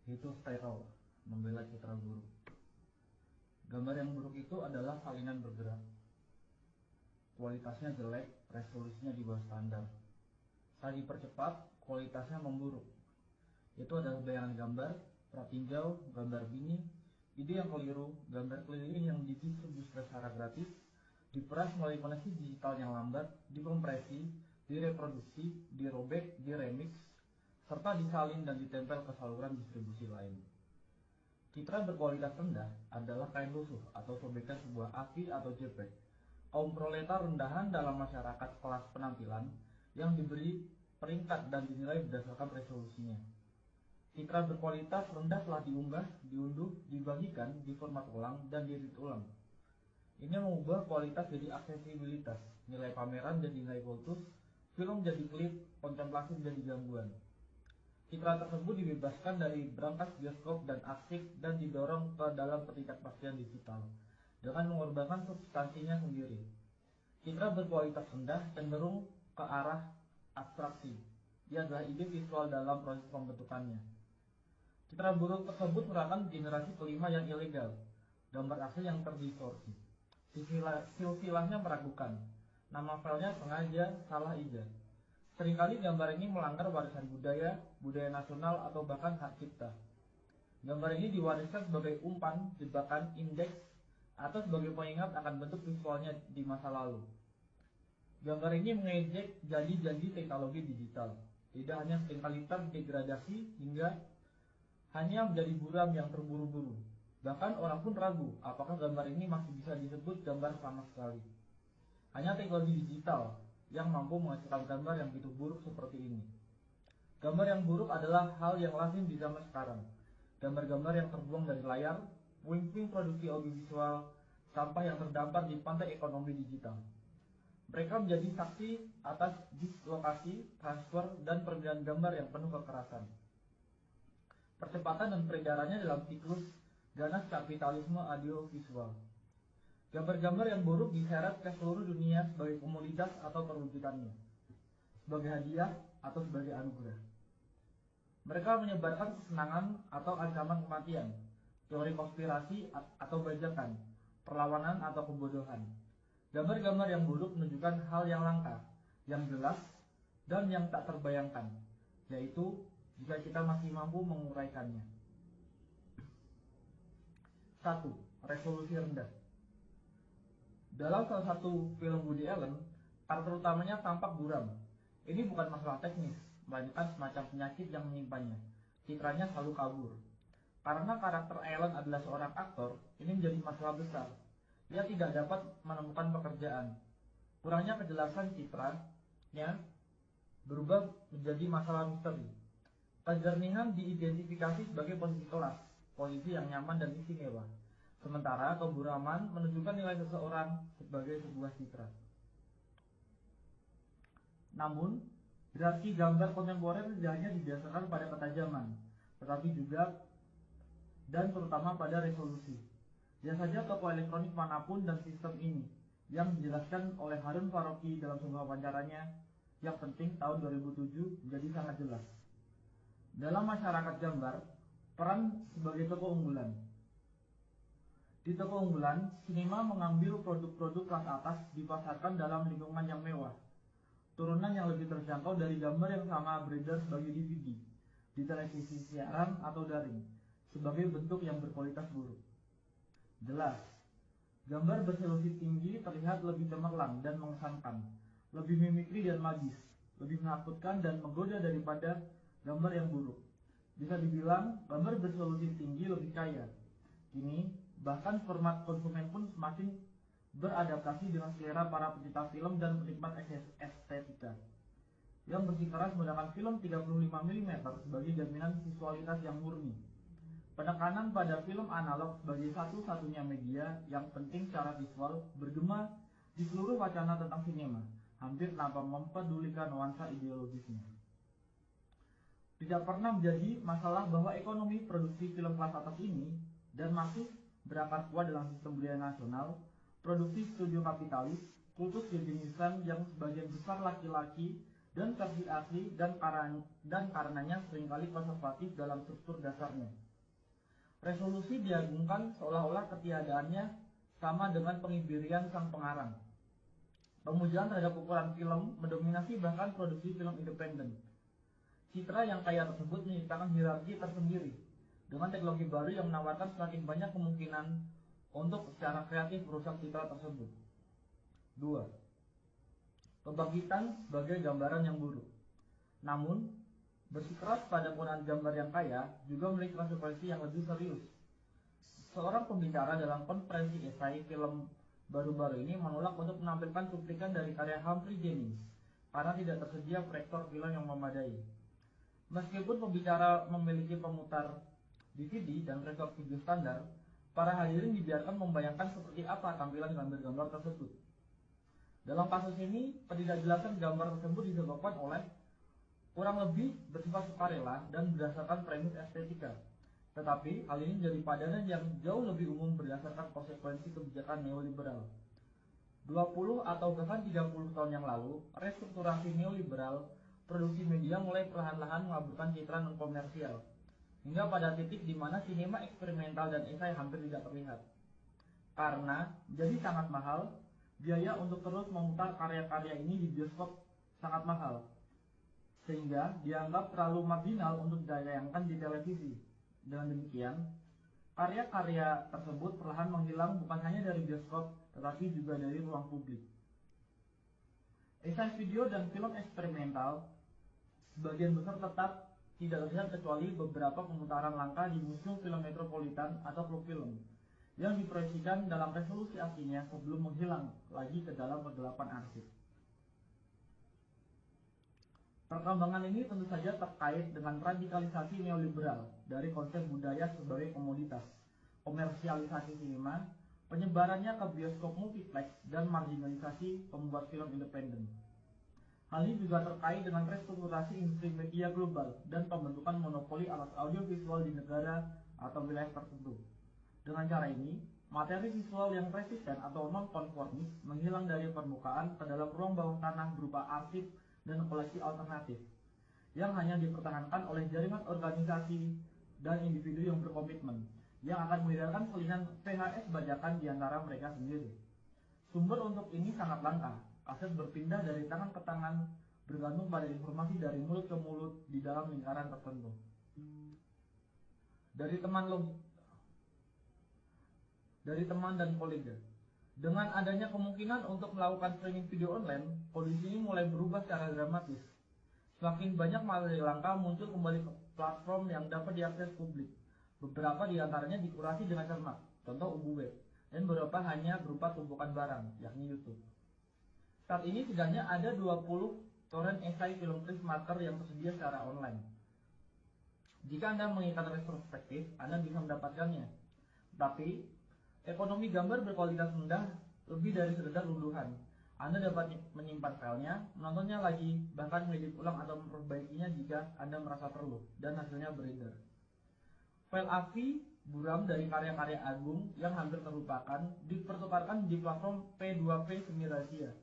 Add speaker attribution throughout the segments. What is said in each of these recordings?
Speaker 1: yaitu stereo, membela citra buruk. Gambar yang buruk itu adalah salinan bergerak. Kualitasnya jelek, resolusinya di bawah standar. Saat dipercepat, kualitasnya memburuk. Itu adalah bayangan gambar, pratinjau, gambar bini, ide yang keliru, gambar keliling yang didistribusi secara gratis, diperas melalui koneksi digital yang lambat, dikompresi, direproduksi, dirobek, diremix, serta disalin dan ditempel ke saluran distribusi lain. Citra berkualitas rendah adalah kain lusuh atau sobekan sebuah AVI atau JPEG. Kaum proletar rendahan dalam masyarakat kelas penampilan yang diberi peringkat dan dinilai berdasarkan resolusinya. Citra berkualitas rendah telah diunggah, diunduh, dibagikan, diformat ulang, dan diedit ulang. Ini mengubah kualitas jadi aksesibilitas, nilai pameran jadi nilai kultus, film jadi klip, kontemplasi menjadi gangguan. Citra tersebut dibebaskan dari berangkas bioskop dan arsip dan didorong ke dalam ketidakpastian digital dengan mengorbankan substansinya sendiri. Citra berkualitas rendah cenderung ke arah abstraksi. Ia adalah ide visual dalam proses pembentukannya. Citra buruk tersebut merupakan generasi kelima yang ilegal, gambar asli yang terdistorsi. Silsilahnya meragukan, nama filenya sengaja salah ija. Seringkali gambar ini melanggar warisan budaya, budaya nasional, atau bahkan hak cipta. Gambar ini diwariskan sebagai umpan, jebakan, indeks, atau sebagai pengingat akan bentuk visualnya di masa lalu. Gambar ini mengejek janji-janji teknologi digital. Tidak hanya seringkali terdegradasi hingga hanya menjadi buram yang terburu-buru. Bahkan orang pun ragu apakah gambar ini masih bisa disebut gambar sama sekali. Hanya teknologi digital yang mampu menghasilkan gambar yang begitu buruk seperti ini. Gambar yang buruk adalah hal yang lazim di zaman sekarang. Gambar-gambar yang terbuang dari layar, puing-puing produksi audiovisual, sampah yang terdampar di pantai ekonomi digital. Mereka menjadi saksi atas dislokasi, transfer, dan permintaan gambar yang penuh kekerasan. Percepatan dan peredarannya dalam siklus ganas kapitalisme audiovisual. Gambar-gambar yang buruk diseret ke seluruh dunia sebagai komoditas atau perwujudannya, sebagai hadiah atau sebagai anugerah. Mereka menyebarkan kesenangan atau ancaman kematian, teori konspirasi atau bajakan, perlawanan atau kebodohan. Gambar-gambar yang buruk menunjukkan hal yang langka, yang jelas, dan yang tak terbayangkan, yaitu jika kita masih mampu menguraikannya. 1. Resolusi rendah. Dalam salah satu film Woody Allen, karakter utamanya tampak buram. Ini bukan masalah teknis, melainkan semacam penyakit yang menyimpannya. Citranya selalu kabur. Karena karakter Allen adalah seorang aktor, ini menjadi masalah besar. Ia tidak dapat menemukan pekerjaan. Kurangnya kejelasan citranya berubah menjadi masalah misteri. Kejernihan diidentifikasi sebagai posisi kelas, posisi yang nyaman dan istimewa. Sementara keburaman menunjukkan nilai seseorang sebagai sebuah citra. Namun, hierarki gambar kontemporer tidak hanya didasarkan pada ketajaman, tetapi juga dan terutama pada resolusi. Lihat saja toko elektronik manapun dan sistem ini, yang dijelaskan oleh Harun Faroki dalam sebuah wawancaranya yang penting tahun 2007 menjadi sangat jelas. Dalam masyarakat gambar, peran sebagai toko unggulan. Di toko unggulan, sinema mengambil produk-produk kelas atas dipasarkan dalam lingkungan yang mewah. Turunan yang lebih terjangkau dari gambar yang sama beredar sebagai DVD, di televisi siaran atau daring, sebagai bentuk yang berkualitas buruk. Jelas, gambar beresolusi tinggi terlihat lebih cemerlang dan mengesankan, lebih mimikri dan magis, lebih menakutkan dan menggoda daripada gambar yang buruk. Bisa dibilang, gambar beresolusi tinggi lebih kaya. Kini, bahkan format konsumen pun semakin beradaptasi dengan selera para pecinta film dan penikmat estetika yang bersikeras menggunakan film 35 mm sebagai jaminan visualitas yang murni. Penekanan pada film analog sebagai satu-satunya media yang penting secara visual bergema di seluruh wacana tentang sinema, hampir tanpa mempedulikan nuansa ideologisnya. Tidak pernah menjadi masalah bahwa ekonomi produksi film kelas atas ini dan masih berakar kuat dalam sistem budaya nasional, produksi studio kapitalis, kultus kejeniusan yang sebagian besar laki-laki dan versi asli dan karenanya seringkali konservatif dalam struktur dasarnya. Resolusi diagungkan seolah-olah ketiadaannya sama dengan pengibirian sang pengarang. Pemujaan terhadap ukuran film mendominasi bahkan produksi film independen. Citra yang kaya tersebut menciptakan hierarki tersendiri dengan teknologi baru yang menawarkan semakin banyak kemungkinan untuk secara kreatif merusak citra tersebut. 2. Pembangkitan sebagai gambaran yang buruk. Namun, bersikeras pada penggunaan gambar yang kaya juga memiliki konsekuensi yang lebih serius. Seorang pembicara dalam konferensi esai film baru-baru ini menolak untuk menampilkan cuplikan dari karya Humphrey Jennings karena tidak tersedia proyektor film yang memadai. Meskipun pembicara memiliki pemutar DVD dan proyektor video standar, para hadirin dibiarkan membayangkan seperti apa tampilan gambar-gambar tersebut. Dalam kasus ini, ketidakjelasan gambar tersebut disebabkan oleh kurang lebih bersifat sukarela dan berdasarkan premis estetika. Tetapi hal ini menjadi padanan yang jauh lebih umum berdasarkan konsekuensi kebijakan neoliberal. 20 atau bahkan 30 tahun yang lalu, restrukturasi neoliberal, produksi media mulai perlahan-lahan mengaburkan citra non-komersial, hingga pada titik di mana sinema eksperimental dan esai hampir tidak terlihat. Karena jadi sangat mahal, biaya untuk terus memutar karya-karya ini di bioskop sangat mahal, sehingga dianggap terlalu marginal untuk ditayangkan di televisi. Dengan demikian, karya-karya tersebut perlahan menghilang bukan hanya dari bioskop, tetapi juga dari ruang publik. Esai video dan film eksperimental sebagian besar tetap tidak terlihat kecuali beberapa pemutaran langka di museum film metropolitan atau klub film yang diproyeksikan dalam resolusi aslinya sebelum menghilang lagi ke dalam kegelapan arsip. Perkembangan ini tentu saja terkait dengan radikalisasi neoliberal dari konsep budaya sebagai komoditas, komersialisasi sinema, penyebarannya ke bioskop multiplex, dan marginalisasi pembuat film independen. Hal ini juga terkait dengan restrukturasi industri media global dan pembentukan monopoli alat audiovisual di negara atau wilayah tertentu. Dengan cara ini, materi visual yang resisten atau non-konformis menghilang dari permukaan ke dalam ruang bawah tanah berupa arsip dan koleksi alternatif yang hanya dipertahankan oleh jaringan organisasi dan individu yang berkomitmen yang akan mengedarkan salinan VHS bajakan di antara mereka sendiri. Sumber untuk ini sangat langka. Aset berpindah dari tangan ke tangan bergantung pada informasi dari mulut ke mulut di dalam lingkaran tertentu. Dari teman dan kolega. Dengan adanya kemungkinan untuk melakukan streaming video online, kondisi ini mulai berubah secara dramatis. Semakin banyak materi langka muncul kembali ke platform yang dapat diakses publik. Beberapa di antaranya dikurasi dengan cermat, contoh UBU web, dan beberapa hanya berupa tumpukan barang, yakni YouTube. Saat ini setidaknya ada 20 torrent esai film Chris Marker yang tersedia secara online. Jika Anda menginginkan retrospektif, Anda bisa mendapatkannya. Tapi ekonomi gambar berkualitas rendah lebih dari sekedar unduhan. Anda dapat menyimpan filenya, menontonnya lagi, bahkan mengedit ulang atau memperbaikinya jika Anda merasa perlu, dan hasilnya beredar. File AVI buram dari karya-karya agung yang hampir terlupakan dipertukarkan di platform P2P semi rahasia.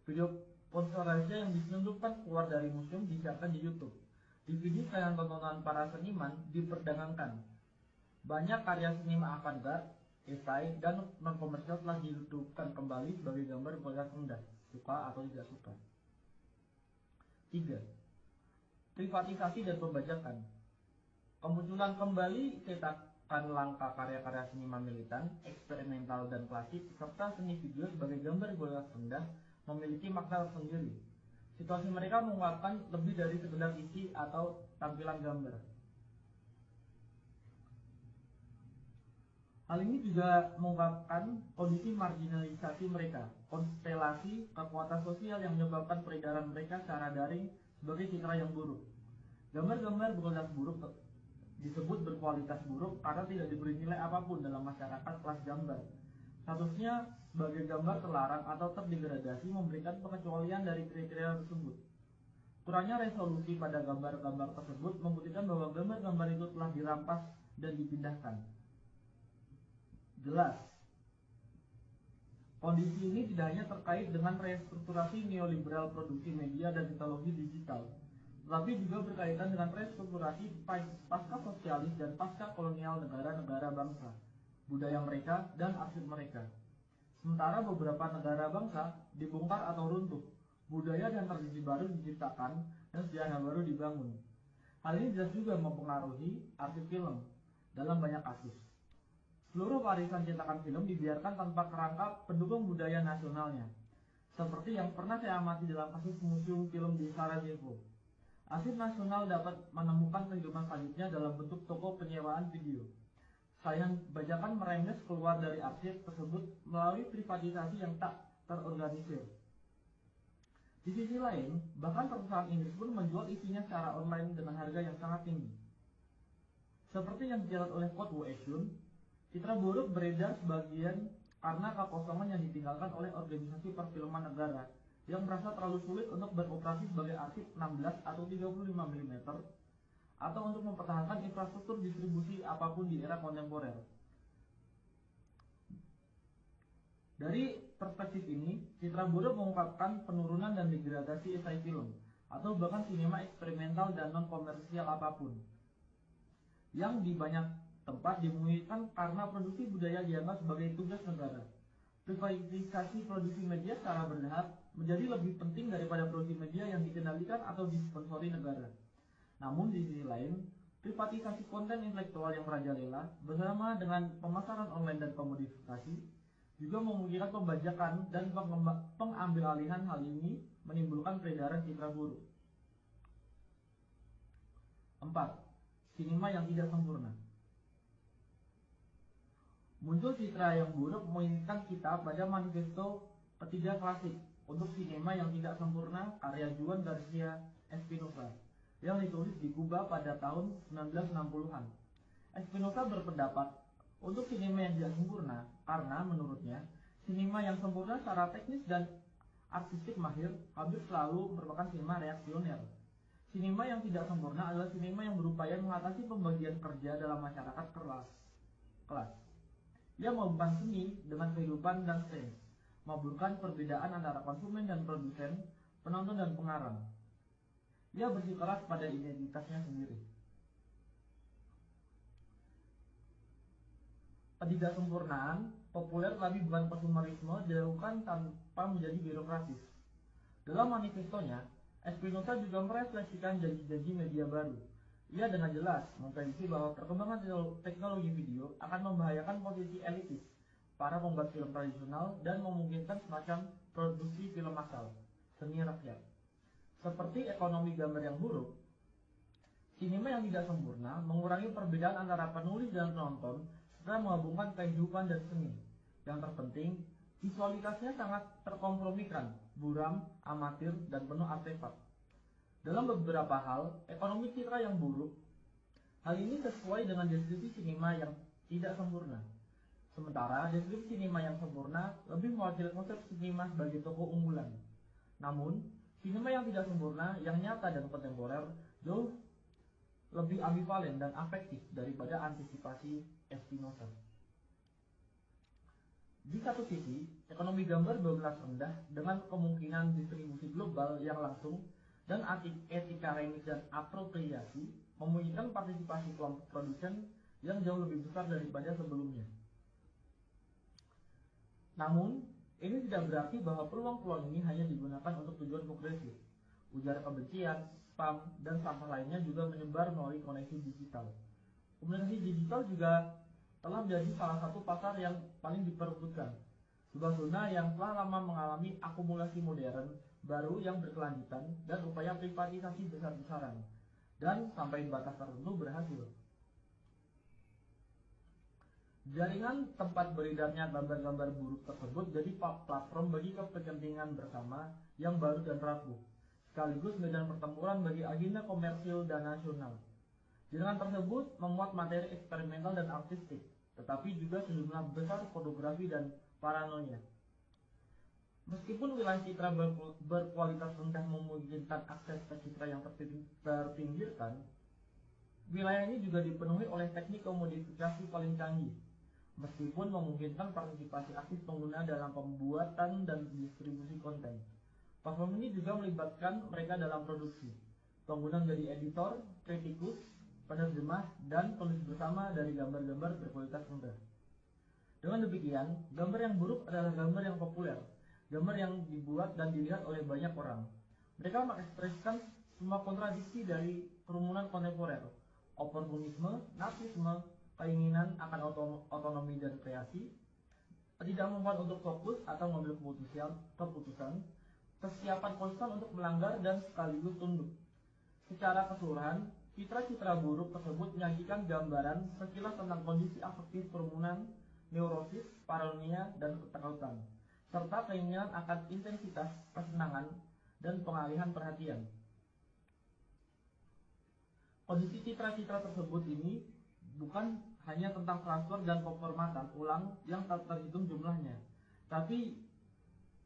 Speaker 1: Video ponsel rahasia yang diselundupkan keluar dari museum disiarkan di YouTube. DVD tayangan tontonan para seniman diperdagangkan. Banyak karya sinema avant-garde, esai, dan non-komersial telah dihidupkan kembali sebagai gambar berkualitas rendah, suka atau tidak suka. 3. Privatisasi dan pembajakan. Kemunculan kembali cetakan langka karya-karya seniman militan, eksperimental, dan klasik, serta seni video sebagai gambar berkualitas rendah memiliki makna tersendiri. Situasi mereka mengungkapkan lebih dari sekedar isi atau tampilan gambar. Hal ini juga mengungkapkan kondisi marginalisasi mereka, konstelasi kekuatan sosial yang menyebabkan peredaran mereka secara daring sebagai citra yang buruk. Gambar-gambar berkualitas buruk disebut berkualitas buruk karena tidak diberi nilai apapun dalam masyarakat kelas gambar. Statusnya sebagai gambar terlarang atau terdegradasi memberikan pengecualian dari kriteria tersebut. Kurangnya resolusi pada gambar-gambar tersebut membuktikan bahwa gambar-gambar itu telah dirampas dan dipindahkan. Jelas, Kondisi ini tidak hanya terkait dengan restrukturasi neoliberal produksi media dan teknologi digital, tetapi juga berkaitan dengan restrukturasi pasca sosialis dan pasca kolonial negara-negara bangsa, budaya mereka, dan arsip mereka. Sementara beberapa negara bangsa dibongkar atau runtuh, budaya dan tradisi baru diciptakan, dan sejarah baru dibangun. Hal ini jelas juga mempengaruhi arsip film dalam banyak kasus. Seluruh warisan cetakan film dibiarkan tanpa kerangka pendukung budaya nasionalnya, seperti yang pernah saya amati dalam kasus Museum Film di Sarajevo. Arsip nasional dapat menemukan kehidupan selanjutnya dalam bentuk toko penyewaan video. Sayang, bajakan merembes keluar dari arsip tersebut melalui privatisasi yang tak terorganisir. Di sisi lain, bahkan perusahaan Inggris pun menjual isinya secara online dengan harga yang sangat tinggi. Seperti yang dicatat oleh Kurt Wieschun, citra buruk beredar sebagian karena kekosongan yang ditinggalkan oleh organisasi perfilman negara yang merasa terlalu sulit untuk beroperasi sebagai arsip 16 atau 35 mm atau untuk mempertahankan infrastruktur distribusi apapun di era kontemporer. Dari perspektif ini, citra buruk mengungkapkan penurunan dan degradasi esai film atau bahkan sinema eksperimental dan non-komersial apapun yang di banyak tempat dimungkinkan karena produksi budaya dianggap sebagai tugas negara. Privatisasi produksi media secara bertahap menjadi lebih penting daripada produksi media yang dikendalikan atau disponsori negara. Namun di sisi lain, privatisasi konten intelektual yang merajalela bersama dengan pemasaran online dan komodifikasi juga memungkinkan pembajakan dan pengambilalihan. Hal ini menimbulkan peredaran citra buruk. 4. Sinema yang tidak sempurna. Muncul citra yang buruk menginginkan kita pada manifesto ketiga klasik untuk sinema yang tidak sempurna karya Juan Garcia Espinosa yang ditulis di Kuba pada tahun 1960-an. Espinosa berpendapat untuk sinema yang tidak sempurna karena menurutnya sinema yang sempurna secara teknis dan artistik mahir hampir selalu merupakan sinema reaksioner. Sinema yang tidak sempurna adalah sinema yang berupaya mengatasi pembagian kerja dalam masyarakat kelas. Ia menghubungkan seni dengan kehidupan dan sains, mengaburkan perbedaan antara konsumen dan produsen, penonton dan pengarang. Ia bersikeras pada identitasnya sendiri. Ketidaksempurnaan populer tapi bukan konsumerisme dilakukan tanpa menjadi birokratis. Dalam manifestonya, Espinosa juga merefleksikan janji-janji media baru. Ia dengan jelas memprediksi bahwa perkembangan teknologi video akan membahayakan posisi elitis para pembuat film tradisional dan memungkinkan semacam produksi film massal, seni rakyat. Seperti ekonomi gambar yang buruk, sinema yang tidak sempurna mengurangi perbedaan antara penulis dan penonton serta menggabungkan kehidupan dan seni. Yang terpenting, visualitasnya sangat terkompromikan, buram, amatir, dan penuh artefak. Dalam beberapa hal, ekonomi citra yang buruk, hal ini sesuai dengan deskripsi sinema yang tidak sempurna. Sementara deskripsi sinema yang sempurna lebih mewakili konsep sinema sebagai tokoh unggulan. Namun, sinema yang tidak sempurna, yang nyata dan kontemporer, jauh lebih ambivalen dan afektif daripada antisipasi Espinosa. Di satu sisi, ekonomi gambar berkelas rendah dengan kemungkinan distribusi global yang langsung dan etika remix dan apropriasi memungkinkan partisipasi kelompok produsen yang jauh lebih besar daripada sebelumnya. Namun, ini tidak berarti bahwa peluang-peluang ini hanya digunakan untuk tujuan progresif. Ujar kebencian, spam, dan sampah lainnya juga menyebar melalui koneksi digital. Komunikasi digital juga telah menjadi salah satu pasar yang paling diperebutkan. Sebuah zona yang telah lama mengalami akumulasi modern baru yang berkelanjutan dan upaya privatisasi besar-besaran, dan sampai batas tertentu berhasil. Jaringan tempat beredarnya gambar-gambar buruk tersebut jadi platform bagi kepentingan bersama yang baru dan rapuh, sekaligus medan pertempuran bagi agenda komersil dan nasional. Jaringan tersebut memuat materi eksperimental dan artistik, tetapi juga sejumlah besar pornografi dan paranoia. Meskipun wilayah citra berkualitas rendah memungkinkan akses ke citra yang terpinggirkan, wilayah ini juga dipenuhi oleh teknik komodifikasi paling canggih. meskipun memungkinkan partisipasi aktif pengguna dalam pembuatan dan distribusi konten. Platform ini juga melibatkan mereka dalam produksi. Pengguna menjadi editor, kritikus, penerjemah, dan penulis bersama dari gambar-gambar berkualitas rendah. Dengan demikian, gambar yang buruk adalah gambar yang populer, gambar yang dibuat dan dilihat oleh banyak orang. Mereka mengekspresikan semua kontradiksi dari kerumunan kontemporer, oportunisme, narsisme, keinginan akan otonomi dan kreasi, ketidakmampuan untuk fokus atau mengambil keputusan, kesiapan konstan untuk melanggar dan sekaligus tunduk. Secara keseluruhan, citra-citra buruk tersebut menyajikan gambaran sekilas tentang kondisi afektif kerumunan, neurosis, paranoia, dan ketakutan, serta keinginan akan intensitas, kesenangan, dan pengalihan perhatian. Kondisi citra-citra tersebut ini bukan hanya tentang transfer dan pemformatan ulang yang tak terhitung jumlahnya, tapi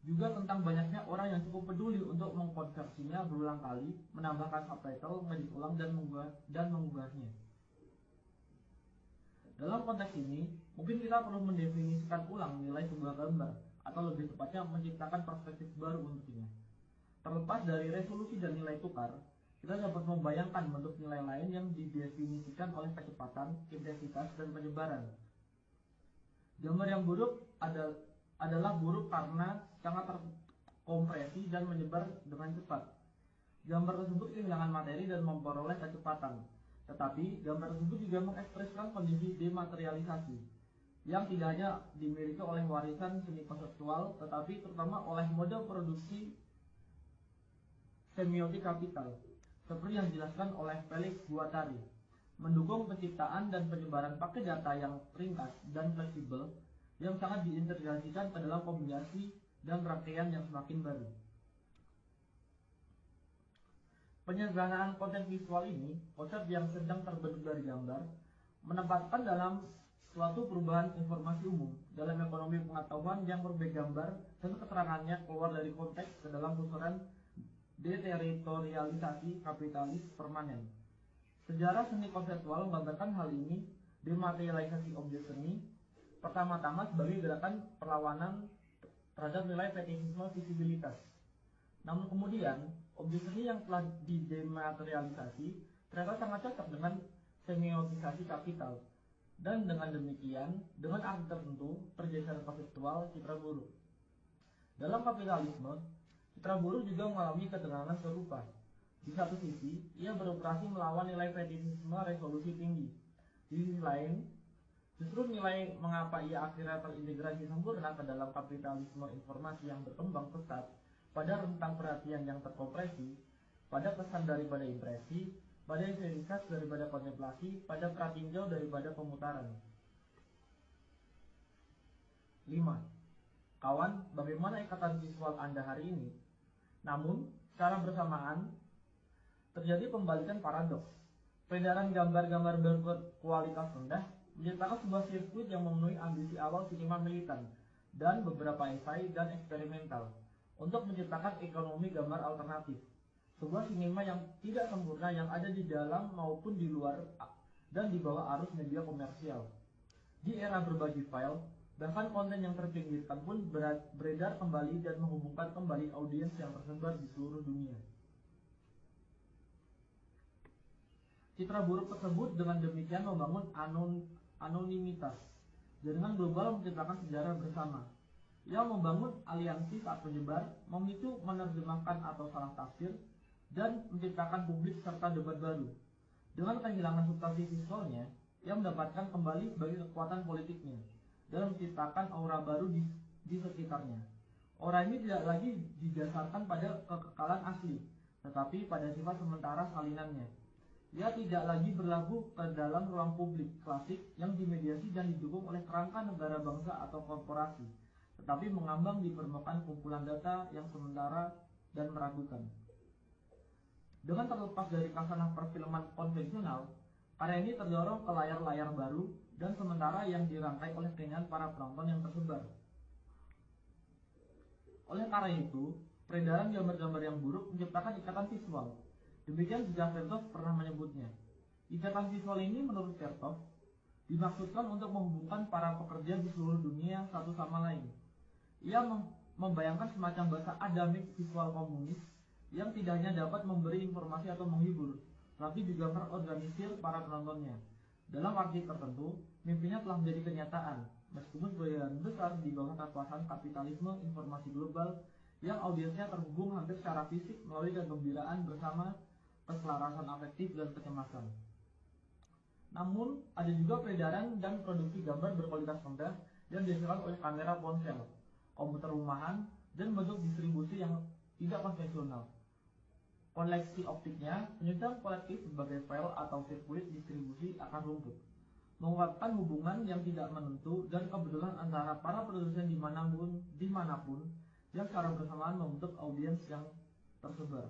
Speaker 1: juga tentang banyaknya orang yang cukup peduli untuk mengkonversinya berulang kali, menambahkan subtitle, mengedit ulang, dan mengunggahnya. Dalam konteks ini, mungkin kita perlu mendefinisikan ulang nilai sebuah gambar, atau lebih tepatnya menciptakan perspektif baru untuknya. Terlepas dari resolusi dan nilai tukar, kita dapat membayangkan bentuk nilai lain yang didefinisikan oleh kecepatan, intensitas, dan penyebaran. Gambar yang buruk adalah buruk karena sangat terkompresi dan menyebar dengan cepat. Gambar tersebut kehilangan materi dan memperoleh kecepatan. Tetapi gambar tersebut juga mengekspresikan kondisi dematerialisasi yang tidak hanya dimiliki oleh warisan seni konseptual, tetapi terutama oleh model produksi semiotik kapital, seperti yang dijelaskan oleh Felix Guattari, mendukung penciptaan dan penyebaran paket data yang ringkas dan fleksibel yang sangat diintegrasikan ke dalam kombinasi dan rangkaian yang semakin baru. Penyederhanaan konten visual ini, konsep yang sedang terbentuk dari gambar, menempatkan dalam suatu perubahan informasi umum dalam ekonomi pengetahuan yang berbagai gambar dan keterangannya keluar dari konteks ke dalam pusaran deteritorialisasi kapitalis permanen. Sejarah seni konseptual menggambarkan hal ini dematerialisasi objek seni, pertama-tama sebagai gerakan perlawanan terhadap nilai fetishisme visibilitas. Namun kemudian, objek seni yang telah didematerialisasi ternyata sangat cocok dengan semiotisasi kapital, dan dengan demikian, dengan arti tertentu, pergeseran konseptual citra buruk. Dalam kapitalisme, citra buruk juga mengalami ketegangan serupa. Di satu sisi, ia beroperasi melawan nilai fetishisme resolusi tinggi. Di sisi lain, justru nilai mengapa ia akhirnya terintegrasi sempurna ke dalam kapitalisme informasi yang berkembang pesat pada rentang perhatian yang terkompresi, pada kesan daripada impresi, pada estetikas daripada kontemplasi, pada pratinjau daripada pemutaran. 5. Kawan, bagaimana ikatan visual Anda hari ini? Namun, secara bersamaan, terjadi pembalikan paradoks. Peredaran gambar-gambar berkualitas rendah menciptakan sebuah sirkuit yang memenuhi ambisi awal sinema militan dan beberapa esai dan eksperimental untuk menciptakan ekonomi gambar alternatif, sebuah sinema yang tidak sempurna yang ada di dalam maupun di luar dan di bawah arus media komersial. Di era berbagi file, bahkan konten yang terpinggirkan pun beredar kembali dan menghubungkan kembali audiens yang tersebar di seluruh dunia. Citra buruk tersebut dengan demikian membangun anonimitas, jaringan global menciptakan sejarah bersama. Ia membangun aliansi saat penyebar, memicu menerjemahkan atau salah tafsir, dan menciptakan publik serta debat baru. Dengan kehilangan substansi visualnya, ia mendapatkan kembali sebagai kekuatan politiknya dan menciptakan aura baru di sekitarnya. Aura ini tidak lagi didasarkan pada kekekalan asli, tetapi pada sifat sementara salinannya. Ia tidak lagi berlaku ke dalam ruang publik klasik yang dimediasi dan didukung oleh kerangka negara bangsa atau korporasi, tetapi mengambang di permukaan kumpulan data yang sementara dan meragukan. Dengan terlepas dari kasanah perfilman konvensional, karya ini terdorong ke layar-layar baru dan sementara yang dirangkai oleh keinginan para penonton yang tersebar. Oleh karena itu, peredaran gambar-gambar yang buruk menciptakan ikatan visual. Demikian juga Vertov pernah menyebutnya. Ikatan visual ini menurut Vertov dimaksudkan untuk menghubungkan para pekerja di seluruh dunia satu sama lain. Ia membayangkan semacam bahasa adamik visual komunis yang tidak hanya dapat memberi informasi atau menghibur, tapi juga terorganisir para penontonnya. Dalam arti tertentu, mimpinya telah menjadi kenyataan, meskipun sebagian besar di bawah kekuasaan kapitalisme informasi global yang audiensnya terhubung hampir secara fisik melalui kegembiraan bersama keselarasan afektif dan kecemasan. Namun, ada juga peredaran dan produksi gambar berkualitas rendah yang dihasilkan oleh kamera ponsel, komputer rumahan, dan bentuk distribusi yang tidak konvensional. Koleksi optiknya, penyusunan kolektif sebagai file atau sirkuit distribusi akan rumput, mengungkapkan hubungan yang tidak menentu dan kebetulan antara para produsen dimanapun yang secara bersamaan membentuk audiens yang tersebar.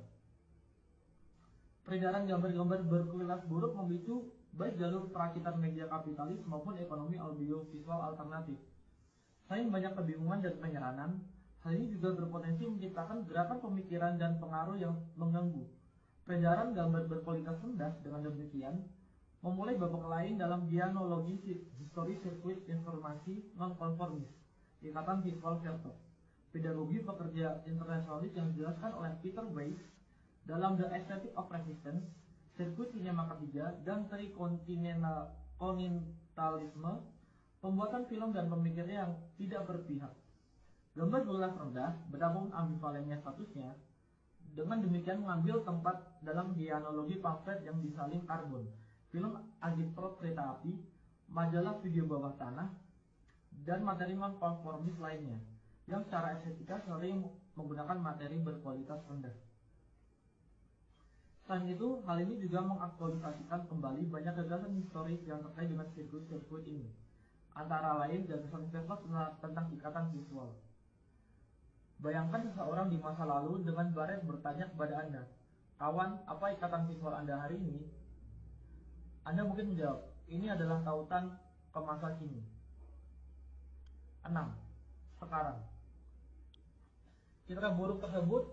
Speaker 1: Peredaran gambar-gambar berkualitas buruk memicu baik jalur perakitan media kapitalis maupun ekonomi audiovisual alternatif. Selain banyak kebingungan dan penyeranan, hal ini juga berpotensi menciptakan gerakan pemikiran dan pengaruh yang mengganggu. Peredaran gambar berkualitas rendah dengan demikian memulai babak lain dalam dianologi histori sirkuit informasi nonkonformis, ikatan visual versus, pedagogi pekerja internasionalis yang dijelaskan oleh Peter Weiss dalam The Aesthetic of Resistance, sirkuit sinema ketiga, dan trikontinentalisme, pembuatan film dan pemikirnya yang tidak berpihak. Gambar berkualitas rendah, betapapun ambivalennya statusnya, dengan demikian mengambil tempat dalam dianologi pamflet yang disalin karbon, film agitprop kereta api, majalah video bawah tanah, dan materi nonkonformis lainnya, yang secara estetika sering menggunakan materi berkualitas rendah. Selain itu, hal ini juga mengaktualisasikan kembali banyak gagasan historis yang terkait dengan sirkuit-sirkuit ini, antara lain gagasan Veslos tentang ikatan visual. Bayangkan seseorang di masa lalu dengan baret bertanya kepada Anda, "Kawan, apa ikatan visual Anda hari ini?" Anda mungkin menjawab, "Ini adalah tautan ke masa kini." 6. Sekarang. Citra buruk tersebut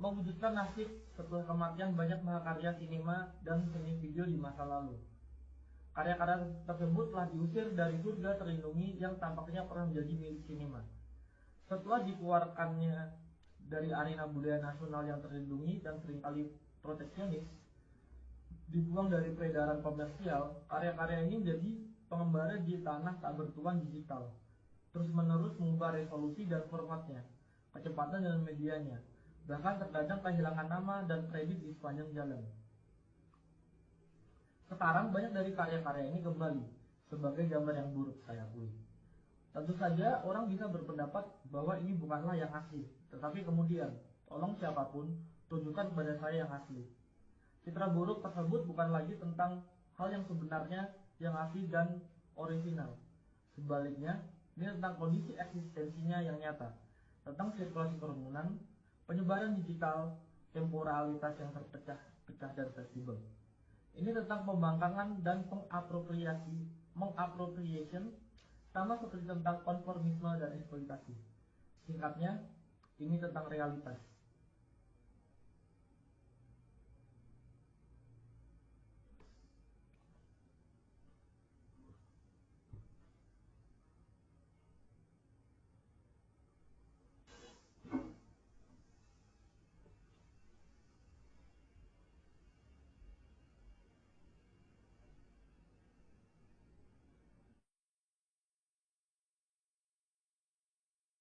Speaker 1: mewujudkan nasib setelah kematian banyak mahakarya sinema dan seni video di masa lalu. Karya-karya tersebut telah diusir dari surga terlindungi yang tampaknya pernah menjadi milik sinema. Setelah dikeluarkannya dari arena budaya nasional yang terlindungi dan seringkali proteksionis, dibuang dari peredaran komersial, karya-karya ini menjadi pengembara di tanah tak bertuan digital, terus-menerus mengubah resolusi dan formatnya, kecepatan dan medianya, bahkan terkadang kehilangan nama dan kredit di sepanjang jalan. Sekarang banyak dari karya-karya ini kembali sebagai gambar yang buruk, saya akui. Tentu saja orang bisa berpendapat bahwa ini bukanlah yang asli, tetapi kemudian, tolong siapapun, tunjukkan kepada saya yang asli. Citra buruk tersebut bukan lagi tentang hal yang sebenarnya yang asli dan orisinal. Sebaliknya, ini tentang kondisi eksistensinya yang nyata, tentang sirkulasi kerumunan, penyebaran digital, temporalitas yang terpecah-pecah dan fleksibel. Ini tentang pembangkangan dan mengappropriation, sama seperti tentang konformisme dan eksploitasi. Singkatnya, ini tentang realitas.